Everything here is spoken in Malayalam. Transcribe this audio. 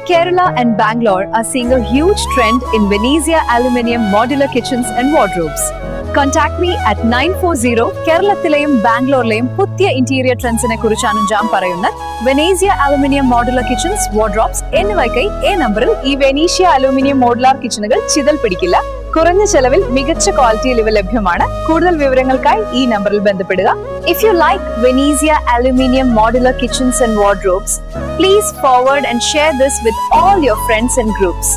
Kerala and Bangalore are seeing a huge trend in Venezia Aluminium Modular Kitchens and Wardrobes. Contact me at 940 കേരളത്തിലെയും ബാംഗ്ലൂരിലെയും പുതിയ ഇന്റീരിയർ ട്രെൻഡ്സിനെ കുറിച്ചാണ് ഞാൻ പറയുന്നത്. Venezia aluminium modular kitchens, wardrobes എന്നിവയ്ക്കായി ഈ നമ്പറിൽ ഈ വെനീഷ്യ അലുമിനിയം മോഡുലാർ കിച്ചണുകൾ ചിതൽ പിടിക്കില്ല. കുറഞ്ഞ ചെലവിൽ മികച്ച ക്വാളിറ്റിയിൽ ഇവ ലഭ്യമാണ്. കൂടുതൽ വിവരങ്ങൾക്കായി ഈ നമ്പറിൽ ബന്ധപ്പെടുക. If you like Venezia Aluminium Modular Kitchens and Wardrobes, please forward and share this with all your friends and groups.